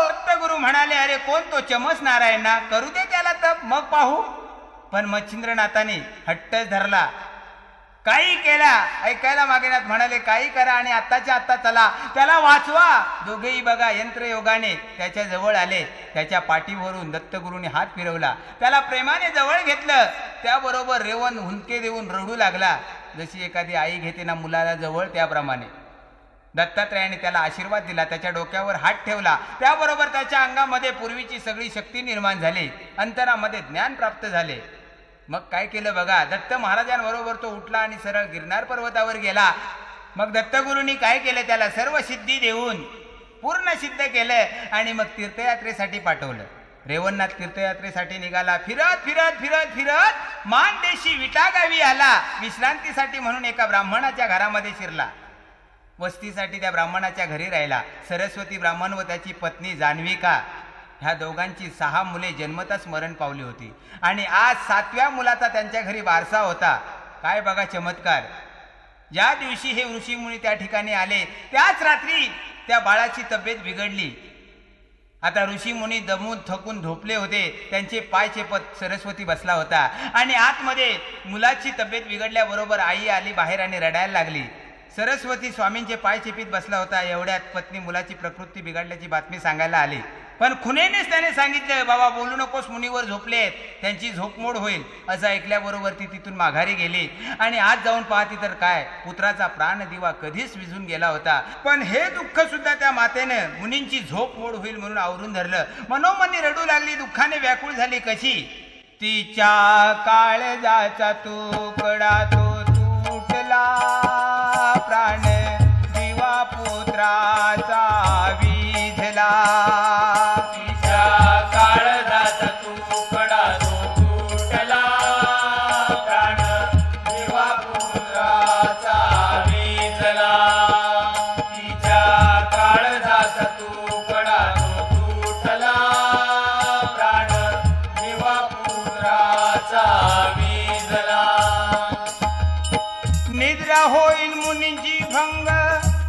दत्तगुरु म्हणाले, अरे कोण तो चमस नारायण ना, करू दे त्याला तप मग पाहू. पण मच्छिंद्रनाथाने हट्टच धरला, काही केला ऐकायला मागेनात. म्हणाले काही करा आणि आत्ताच्या आत्ता चला, त्याला वाचवा. दोघेही बघा यंत्रयोगाने त्याच्या जवळ आले. त्याच्या पाठीवरून दत्तगुरूंनी हात फिरवला, त्याला प्रेमाने जवळ घेतलं. त्याबरोबर रेवण हुंदके देऊन रडू लागला. जशी एखादी आई घेते ना मुलाला जवळ, त्याप्रमाणे दत्तात्रयाने त्याला आशीर्वाद दिला, त्याच्या डोक्यावर हात ठेवला. त्याबरोबर त्याच्या अंगामध्ये पूर्वीची सगळी शक्ती निर्माण झाली, अंतरामध्ये ज्ञान प्राप्त झाले. मग काय केलं बघा, दत्त महाराजांबरोबर तो उठला आणि सरळ गिरनार पर्वतावर गेला. मग दत्तगुरूंनी काय केलं, त्याला सर्व सिद्धी देऊन पूर्ण सिद्ध केलं आणि मग तीर्थयात्रेसाठी पाठवलं. रेवणनाथ तीर्थयात्रेसाठी निघाला. फिरत फिरत फिरत फिरत मानदेशी विटा गावी आला. विश्रांतीसाठी म्हणून एका ब्राह्मणाच्या घरामध्ये शिरला. वस्तीसाठी त्या ब्राह्मणाच्या घरी राहिला. सरस्वती ब्राह्मण व त्याची पत्नी जान्हविका ह्या दोघांची 6 मुले जन्मताच मरण पावली होती आणि आज 7व्या मुलाचा त्यांच्या घरी वारसा होता. काय बघा चमत्कार. ज्या दिवशी हे ऋषीमुनी त्या ठिकाणी आले त्याच रात्री त्या बाळाची तब्येत बिघडली. आता ऋषीमुनी दमून थकून झोपले होते. त्यांचे पाय चेपत सरस्वती बसला होता आणि आतमध्ये मुलाची तब्येत बिघडल्याबरोबर आई आली बाहेर आणि रडायला लागली. सरस्वती स्वामींचे पाय चेपीत बसला होता. एवढ्यात पत्नी मुलाची प्रकृती बिघडल्याची बातमी सांगायला आली. पण खुनेनेच त्याने सांगितलं, बाबा बोलू नकोस, मुनीवर झोपलेत, त्यांची झोपमोड होईल. असं ऐकल्याबरोबर ती तिथून माघारी गेली आणि आज जाऊन पाहती तर काय, पुत्राचा प्राणदिवा कधीच विझून गेला होता. पण हे दुःख सुद्धा त्या मातेनं मुनींची झोपमोड होईल म्हणून आवरून धरलं. मनोमनी रडू लागली, दुःखाने व्याकुळ झाली. कशी, तिच्या काळजाचा तुकडा तो तुटला, प्राण दिवा पुत्राचा विझला. तिच्या काळजाचा तुकडा तो तुटला, प्राण दिवा पुत्राचा विझला. तिच्या काळजाचा तुकडा तो तुटला, प्राण दिवा पुत्राचा विझला. निद्रा होईल मुनींची भंग,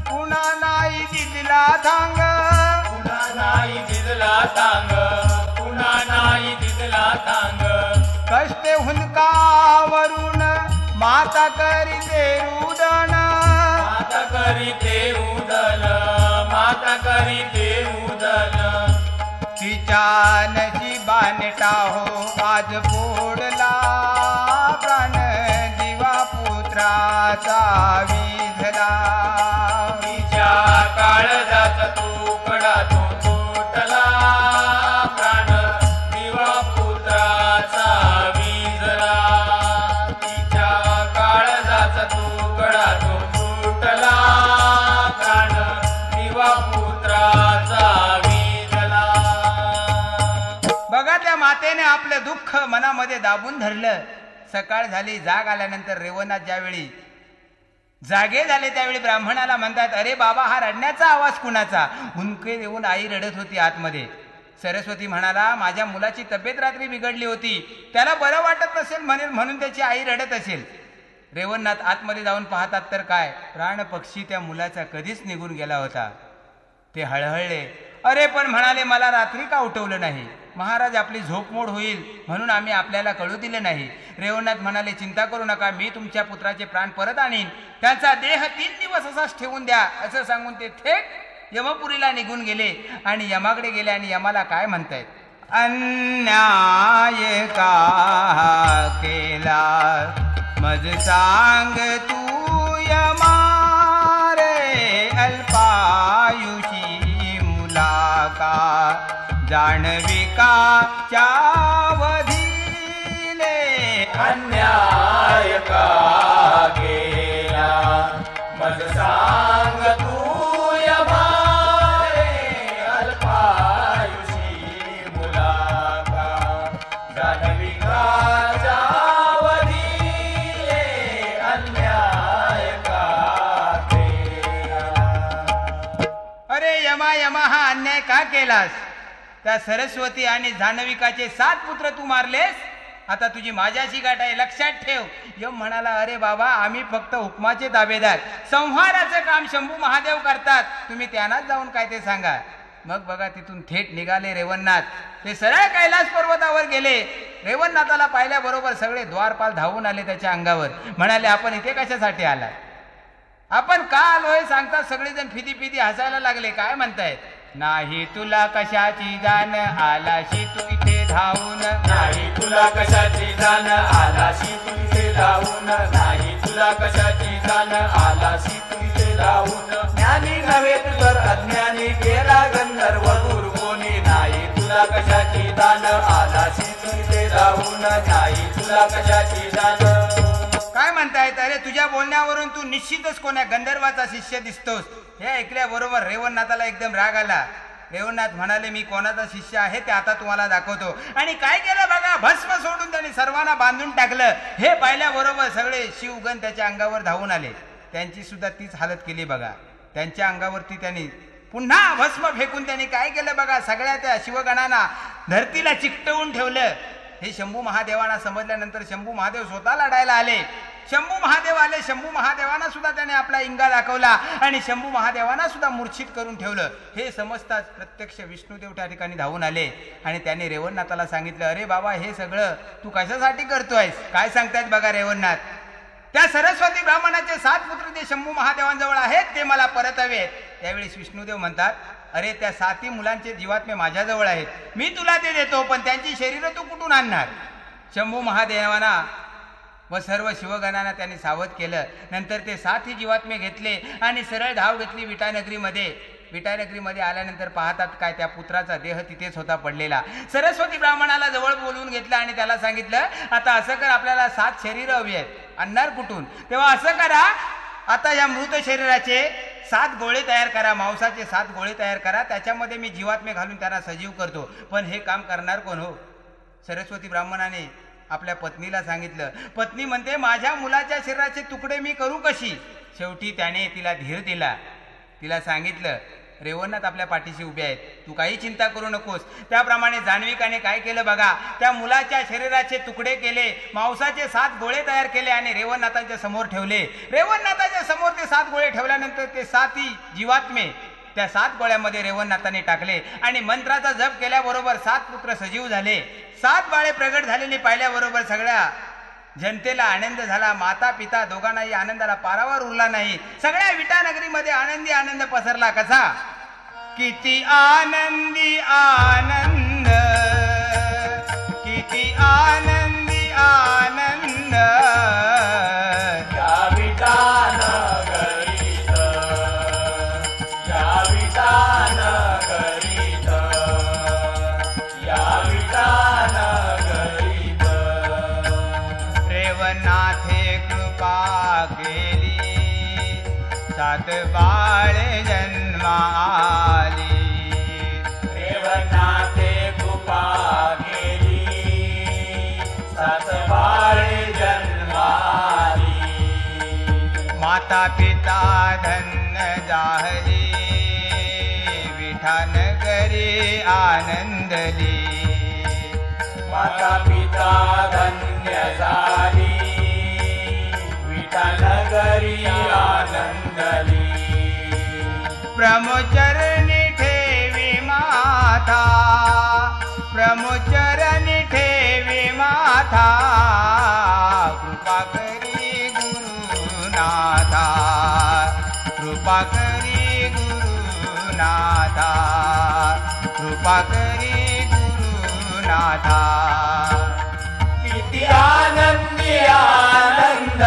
पुन्हा नाही दिदला थांग. पुन्हा नाही दिदला थांग, पुन्हा नाही दिदला थांग. कष्ट हुंदकावरून माता करी दे रुदन. माता करीते उदल माता करीते उदल तिच्या नशिबाने टाहो आज फोडला प्राण दिवा पुत्राचा विझला तिच्या काळजाचा तुकडा तो तुटला प्राण दिवा पुत्राचा विझला तिच्या काळजाचा तुकडा तो तुटला प्राण दिवा पुत्राचा विझला. बघा त्या मातेने आपलं दुःख मनामध्ये दाबून धरलं. सकाळ झाली, जाग आल्यानंतर रेवणनाथ ज्यावेळी जागे झाले त्यावेळी ब्राह्मणाला म्हणतात, अरे बाबा हा रडण्याचा आवाज कुणाचा? हुंदके देऊन आई रडत होती आतमध्ये. सरस्वती म्हणाला, माझ्या मुलाची तब्येत रात्री बिघडली होती, त्याला बरं वाटत नसेल म्हणून त्याची आई रडत असेल. रेवणनाथ आतमध्ये जाऊन पाहतात तर काय, प्राण पक्षी त्या मुलाचा कधीच निघून गेला होता. ते हळहळले. अरे पण म्हणाले, मला रात्री का उठवलं नाही? महाराज आपली झोपमोड होईल म्हणून आम्ही आपल्याला कळू दिले नाही. रेवणनाथ म्हणाले, चिंता करू नका, मी तुमच्या पुत्राचे प्राण परत आणीन, त्यांचा देह 3 दिवस असाच ठेवून द्या. असं सांगून ते थेट यमपुरीला निघून गेले आणि यमाकडे गेले. आणि यमाला काय म्हणतायत, अन्याय का केला मज सांग तू यमा रे, अल्पायुषी मुला का जाणविका चावधीले. अन्याय का केला मज सांग तू यमा रे, अल्पायुषी मुला का जाणविका चावधीले. अन्याय का केला. अरे यमा यमा, हा अन्याय का केलास? त्या सरस्वती आणि जान्हविकाचे 7 पुत्र तू मारलेस, आता तुझी माझ्याशी गाठ आहे, लक्षात ठेव. यम म्हणाला, अरे बाबा आम्ही फक्त हुकमाचे दावेदार, संहाराचं काम शंभू महादेव करतात, तुम्ही त्यांनाच जाऊन काय ते सांगा. मग बघा तिथून थेट निघाले रेवणनाथ. ते सरळ कैलास पर्वतावर गेले. रेवणनाथाला पाहिल्याबरोबर सगळे द्वारपाल धावून आले त्याच्या अंगावर. म्हणाले, आपण इथे कशासाठी आला? आपण का आलोय सांगता सगळेजण फिदी फिदी हसायला लागले. काय म्हणतायत, नाही तुला कशाची जाण आलाशी तू इथे धावून, नाही तुला कशाची जाण आलाशी तू इथे धावून, नाही तुला कशाची जाण आलाशी तू इथे धावून. ज्ञानी नव्हे तर अज्ञानी केला गंधर्व गुरु कोणी, नाही तुला कशाची जाण आलाशी तू इथे धावून, नाही तुला कशाची जाण. काय म्हणतायत, अरे तुझ्या बोलण्यावरून तू निश्चितच कोण्या गंधर्वाचा शिष्य दिसतोस. हे ऐकल्याबरोबर रेवणनाथाला एकदम राग आला. रेवणनाथ म्हणाले, मी कोणाचा शिष्य आहे ते आता तुम्हाला दाखवतो. आणि काय केलं बघा, भस्म सोडून त्यांनी सर्वांना बांधून टाकलं. हे पाहिल्याबरोबर सगळे शिवगण त्याच्या अंगावर धावून आले. त्यांची सुद्धा तीच हालत केली बघा. त्यांच्या अंगावरती त्यांनी पुन्हा भस्म फेकून त्यांनी काय केलं बघा, सगळ्या त्या शिवगणांना धरतीला चिकटवून ठेवलं. हे शंभू महादेवांना समजल्यानंतर शंभू महादेव स्वतः लढायला आले. शंभू महादेव आले. शंभू महादेवांना सुद्धा त्याने आपला इंगा दाखवला आणि शंभू महादेवांना सुद्धा मूर्छित करून ठेवलं. हे समजताच प्रत्यक्ष विष्णुदेव त्या ठिकाणी धावून आले आणि त्याने रेवणनाथाला सांगितलं, अरे बाबा हे सगळं तू कशासाठी करतोयस? काय सांगतायत बघा रेवणनाथ, त्या सरस्वती ब्राह्मणाचे 7 पुत्र जे शंभू महादेवांजवळ आहेत ते मला परत हवेत. त्यावेळी विष्णुदेव म्हणतात, अरे त्या 7 मुलांचे जीवात्मे माझ्याजवळ आहेत, मी तुला ते देतो, पण त्यांची शरीरं तू कुठून आणणार? शंभू महादेवांना व सर्व शिवगणांना त्यांनी सावध केलं. नंतर ते 7 जीवात्मे घेतले आणि सरळ धाव घेतली विटानगरीमध्ये. विटानगरीमध्ये आल्यानंतर पाहतात काय, त्या पुत्राचा देह तिथेच होता पडलेला. सरस्वती ब्राह्मणाला जवळ बोलवून घेतलं आणि त्याला सांगितलं, आता असं कर, आपल्याला 7 शरीरं हवी आहेत, आणणार कुठून? तेव्हा असं करा, आता या मृत शरीराचे 7 गोळे तयार करा, मांसाचे 7 गोळे तयार करा, त्याच्यामध्ये मी जीवात्मे घालून त्यांना सजीव करतो. पण हे काम करणार कोण हो? सरस्वती ब्राह्मणाने आपल्या पत्नीला सांगितलं. पत्नी म्हणते, माझ्या मुलाच्या शरीराचे तुकडे मी करू कशी? शेवटी त्याने तिला धीर दिला. तिला सांगितलं, रेवणनाथ आपल्या पाठीशी उभे आहेत, तू काही चिंता करू नकोस. त्याप्रमाणे जान्हविकाने काय केलं बघा, त्या मुलाच्या शरीराचे तुकडे केले, मांसाचे 7 गोळे तयार केले आणि रेवणनाथांच्या समोर ठेवले. रेवणनाथांच्या समोर ते 7 गोळे ठेवल्यानंतर ते 7 जीवात्मे त्या 7 गोळ्यामध्ये रेवणनाथांनी टाकले आणि मंत्राचा जप केल्याबरोबर 7 पुत्र सजीव झाले. 7 बाळे प्रगट झालेली पाहिल्याबरोबर सगळ्या जनतेला आनंद झाला. माता पिता दोघांनाही आनंदाला पारावर उरला नाही. सगळ्या विटानगरीमध्ये आनंदी आनंद पसरला. कसा? किती आनंदी आनंद, किती आनंदी आनंद या विटानगरीत, या विटानगरीत, या विटानगरीत. रेवनाथे कृपा केली, सात बाळे जन्माली. रेवनाथे कृपा केली, सात बाळे जन्माली. माता पिता धन्य जाहली, विठानगरी आनंदली. माता पिता धन्य झाली, विठानगरी आनंदली. ब्रह्मचरणी ठेवी माथा, ब्रह्मचरणी ठेवी माथा. कृपा करी गुरुनाथा, कृपा करी गुरुनाथा, कृपा करी गुरुनाथा. किती आनंदी आनंद